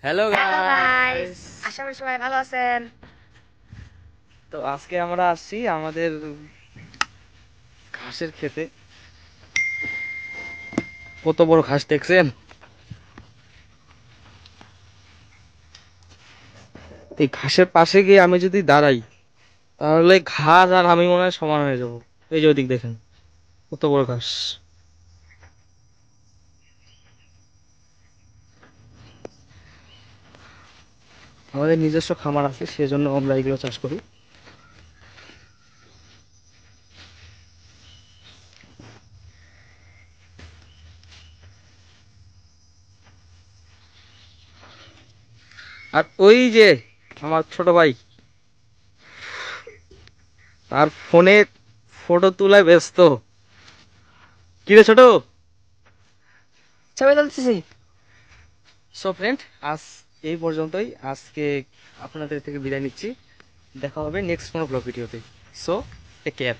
Hello hello guys, guys. আশা করি সবাই ভালো আছেন। তো আজকে আমরা আসছি আমাদের ঘাসের খেতে। কত বড় ঘাস দেখছেন? এই ঘাসের পাশে গিয়ে আমি যদি দাঁড়াই তাহলে ঘাস আর আমি মনে হয় সমান হয়ে যাব। এই যে ওদিক দেখেন কত বড় ঘাস। আমাদের নিজস্ব খামার আছে, সেজন্য আমরা এগুলো চাষ করি। আর ওই যে আমার ছোট ভাই, তার ফোনে ফটো তোলায় ব্যস্ত। কিরে ছোট? ছবি তুলতেছি। সো ফ্রেন্ড, আজ এই পর্যন্তই। আজকে আপনাদের থেকে বিদায় নিচ্ছি। দেখা হবে নেক্সট কোনো ব্লগ ভিডিওতে। So take care.